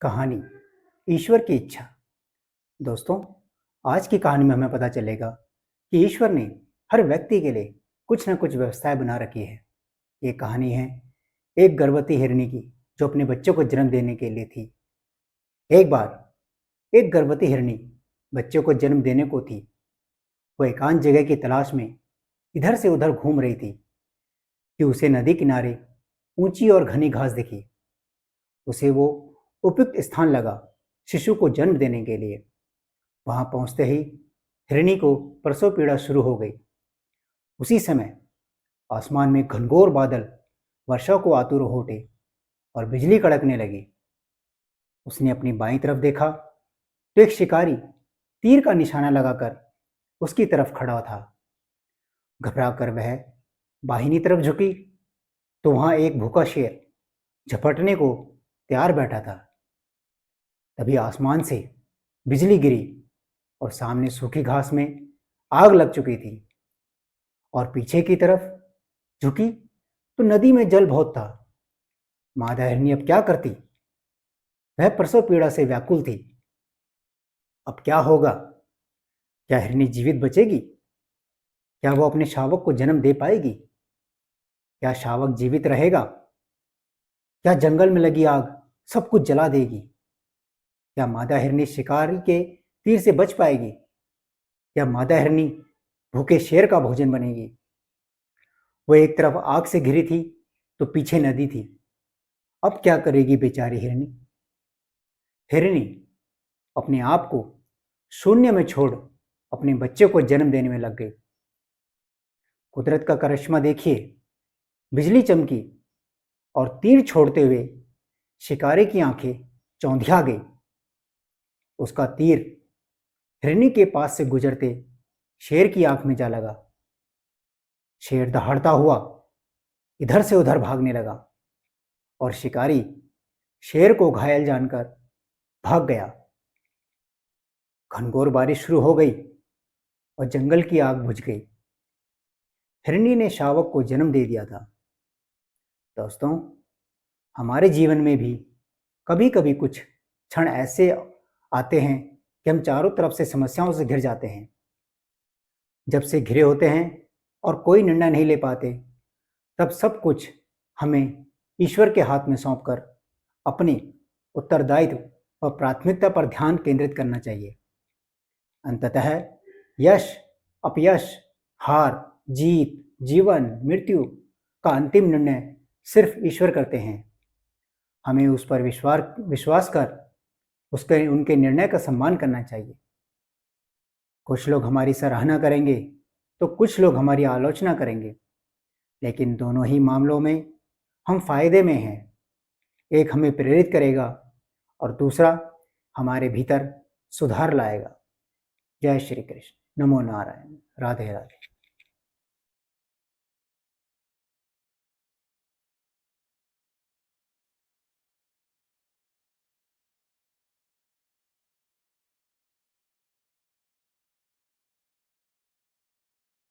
कहानी ईश्वर की इच्छा। दोस्तों, आज की कहानी में हमें पता चलेगा कि ईश्वर ने हर व्यक्ति के लिए कुछ न कुछ व्यवस्थाएं बना रखी है। ये कहानी है एक गर्भवती हिरनी की जो अपने बच्चों को जन्म देने के लिए थी। एक बार एक गर्भवती हिरनी बच्चों को जन्म देने को थी। वो एकांत जगह की तलाश में इधर से उधर घूम रही थी कि उसे नदी किनारे ऊंची और घनी घास दिखी। उसे वो उपयुक्त स्थान लगा शिशु को जन्म देने के लिए। वहां पहुंचते ही हिरनी को प्रसव पीड़ा शुरू हो गई। उसी समय आसमान में घनघोर बादल वर्षा को आतुर हो उठे और बिजली कड़कने लगी। उसने अपनी बाईं तरफ देखा तो एक शिकारी तीर का निशाना लगाकर उसकी तरफ खड़ा था। घबरा कर वह बाहिनी तरफ झुकी तो वहां एक भूखा शेर झपटने को तैयार बैठा था। तभी आसमान से बिजली गिरी और सामने सूखी घास में आग लग चुकी थी। और पीछे की तरफ झुकी तो नदी में जल बहुत था। मादा हिरनी अब क्या करती? वह प्रसव पीड़ा से व्याकुल थी। अब क्या होगा? क्या हिरनी जीवित बचेगी? क्या वो अपने शावक को जन्म दे पाएगी? क्या शावक जीवित रहेगा? क्या जंगल में लगी आग सब कुछ जला देगी? क्या मादा हिरनी शिकारी के तीर से बच पाएगी? क्या मादा हिरनी भूखे शेर का भोजन बनेगी? वो एक तरफ आग से घिरी थी तो पीछे नदी थी। अब क्या करेगी बेचारी हिरनी? हिरनी अपने आप को शून्य में छोड़ अपने बच्चे को जन्म देने में लग गई। कुदरत का करिश्मा देखिए, बिजली चमकी और तीर छोड़ते हुए शिकारी की आंखें चौंधिया गई। उसका तीर हिरनी के पास से गुजरते शेर की आंख में जा लगा। शेर दहाड़ता हुआ इधर से उधर भागने लगा और शिकारी शेर को घायल जानकर भाग गया। घनघोर बारिश शुरू हो गई और जंगल की आग बुझ गई। हिरनी ने शावक को जन्म दे दिया था। दोस्तों, हमारे जीवन में भी कभी कभी कुछ क्षण ऐसे आते हैं कि हम चारों तरफ से समस्याओं से घिर जाते हैं। जब से घिरे होते हैं और कोई निर्णय नहीं ले पाते, तब सब कुछ हमें ईश्वर के हाथ में सौंपकर अपने उत्तरदायित्व और प्राथमिकता पर ध्यान केंद्रित करना चाहिए। अंततः यश, अपयश, हार, जीत, जीवन, मृत्यु का अंतिम निर्णय सिर्फ ईश्वर करते हैं। हमें उस पर विश्वास कर उसके उनके निर्णय का सम्मान करना चाहिए। कुछ लोग हमारी सराहना करेंगे तो कुछ लोग हमारी आलोचना करेंगे, लेकिन दोनों ही मामलों में हम फायदे में हैं। एक हमें प्रेरित करेगा और दूसरा हमारे भीतर सुधार लाएगा। जय श्री कृष्ण। नमो नारायण। राधे राधे।